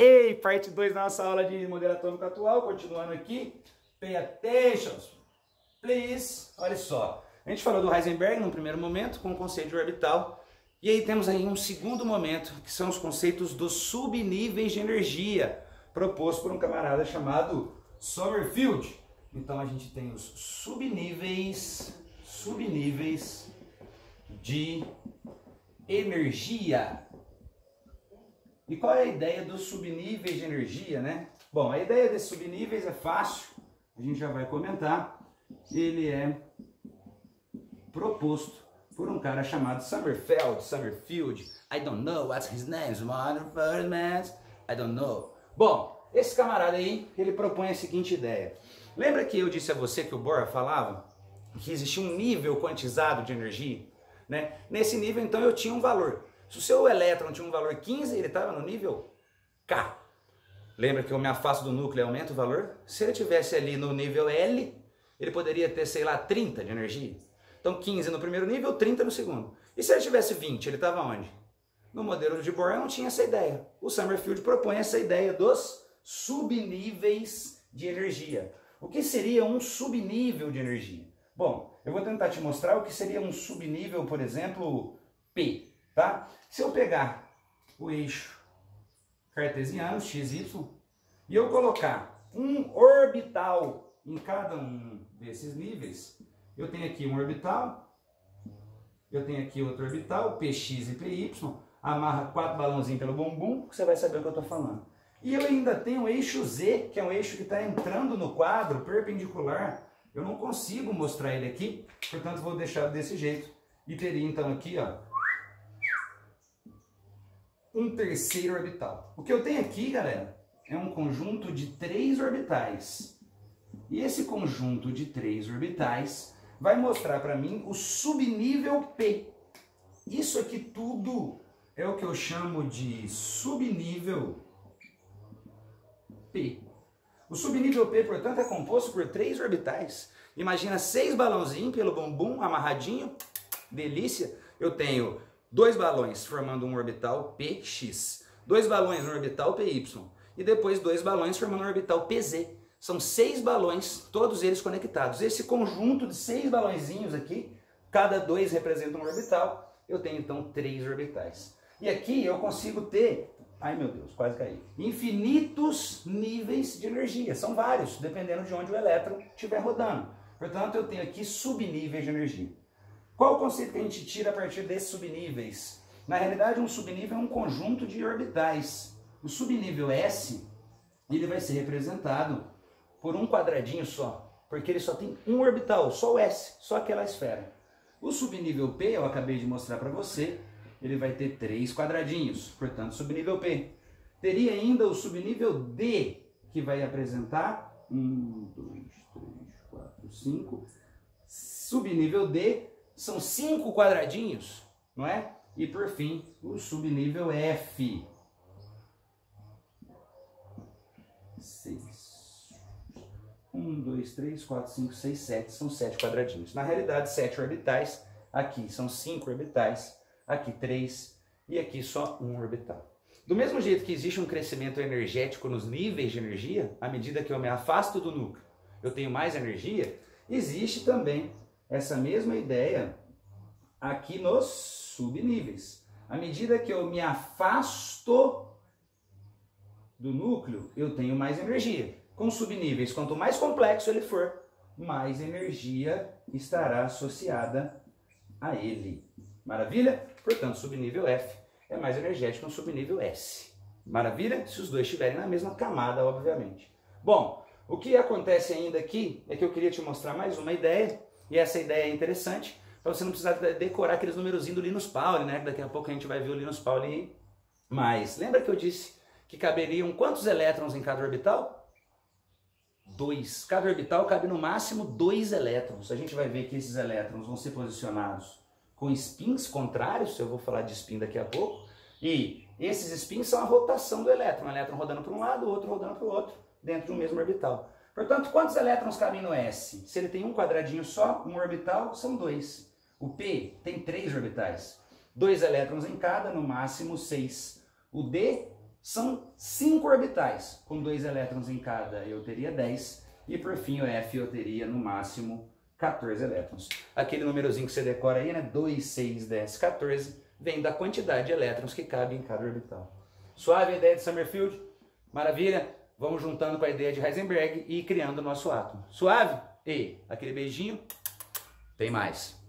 Ei, parte 2 da nossa aula de modelo atômico atual, continuando aqui. Pay attention, please. Olha só, a gente falou do Heisenberg num primeiro momento, com o conceito de orbital. E aí temos aí um segundo momento, que são os conceitos dos subníveis de energia, proposto por um camarada chamado Sommerfeld. Então a gente tem os subníveis de energia. E qual é a ideia dos subníveis de energia, né? Bom, a ideia desses subníveis é fácil, a gente já vai comentar. Ele é proposto por um cara chamado Sommerfeld. I don't know what's his name, man. I don't know. Bom, esse camarada aí, ele propõe a seguinte ideia. Lembra que eu disse a você que o Bohr falava que existia um nível quantizado de energia, né? Nesse nível, então, eu tinha um valor. Se o seu elétron tinha um valor 15, ele estava no nível K. Lembra que eu me afasto do núcleo e aumento o valor? Se ele estivesse ali no nível L, ele poderia ter, sei lá, 30 de energia. Então 15 no primeiro nível, 30 no segundo. E se ele tivesse 20, ele estava onde? No modelo de Bohr não tinha essa ideia. O Sommerfeld propõe essa ideia dos subníveis de energia. O que seria um subnível de energia? Bom, eu vou tentar te mostrar o que seria um subnível, por exemplo, P. Tá? Se eu pegar o eixo cartesiano, x, y, e eu colocar um orbital em cada um desses níveis, eu tenho aqui um orbital, eu tenho aqui outro orbital, px e py, amarra 4 balãozinhos pelo bumbum, você vai saber o que eu estou falando. E eu ainda tenho o eixo z, que é um eixo que está entrando no quadro perpendicular. Eu não consigo mostrar ele aqui, portanto vou deixar desse jeito. E teria então aqui, ó, um terceiro orbital. O que eu tenho aqui, galera, é um conjunto de 3 orbitais. E esse conjunto de 3 orbitais vai mostrar para mim o subnível P. Isso aqui tudo é o que eu chamo de subnível P. O subnível P, portanto, é composto por 3 orbitais. Imagina 6 balãozinhos pelo bumbum, amarradinho. Delícia. Eu tenho 2 balões formando um orbital PX, 2 balões no orbital PY e depois 2 balões formando um orbital PZ. São 6 balões, todos eles conectados. Esse conjunto de 6 balõezinhos aqui, cada 2 representa um orbital, eu tenho então 3 orbitais. E aqui eu consigo ter, ai meu Deus, quase caí, infinitos níveis de energia. São vários, dependendo de onde o elétron estiver rodando. Portanto, eu tenho aqui subníveis de energia. Qual o conceito que a gente tira a partir desses subníveis? Na realidade, um subnível é um conjunto de orbitais. O subnível S, ele vai ser representado por um quadradinho só, porque ele só tem um orbital, só o S, só aquela esfera. O subnível P, eu acabei de mostrar para você, ele vai ter 3 quadradinhos, portanto, subnível P. Teria ainda o subnível D, que vai apresentar 1, 2, 3, 4, 5. Subnível D são 5 quadradinhos, não é? E por fim, o subnível F. 6. 1, 2, 3, 4, 5, 6, 7. São 7 quadradinhos. Na realidade, 7 orbitais. Aqui são 5 orbitais. Aqui 3. E aqui só um orbital. Do mesmo jeito que existe um crescimento energético nos níveis de energia, à medida que eu me afasto do núcleo, eu tenho mais energia, existe também essa mesma ideia aqui nos subníveis. À medida que eu me afasto do núcleo, eu tenho mais energia. Com subníveis, quanto mais complexo ele for, mais energia estará associada a ele. Maravilha? Portanto, subnível F é mais energético que o subnível S. Maravilha? Se os dois estiverem na mesma camada, obviamente. Bom, o que acontece ainda aqui é que eu queria te mostrar mais uma ideia. E essa ideia é interessante, para você não precisar decorar aqueles numerozinhos do Linus Pauling, né? Daqui a pouco a gente vai ver o Linus Pauling. Mas lembra que eu disse que caberiam quantos elétrons em cada orbital? 2. Cada orbital cabe no máximo 2 elétrons. A gente vai ver que esses elétrons vão ser posicionados com spins contrários, eu vou falar de spin daqui a pouco. E esses spins são a rotação do elétron. Um elétron rodando para um lado, o outro rodando para o outro, dentro de um mesmo orbital. Portanto, quantos elétrons cabem no S? Se ele tem um quadradinho só, um orbital, são 2. O P tem 3 orbitais. 2 elétrons em cada, no máximo 6. O D São 5 orbitais. Com 2 elétrons em cada eu teria 10. E por fim o F eu teria no máximo 14 elétrons. Aquele númerozinho que você decora aí, né? 2, 6, 10, 14, vem da quantidade de elétrons que cabe em cada orbital. Suave a ideia de Sommerfeld? Maravilha? Vamos juntando com a ideia de Heisenberg e criando o nosso átomo. Suave? E aquele beijinho, tem mais.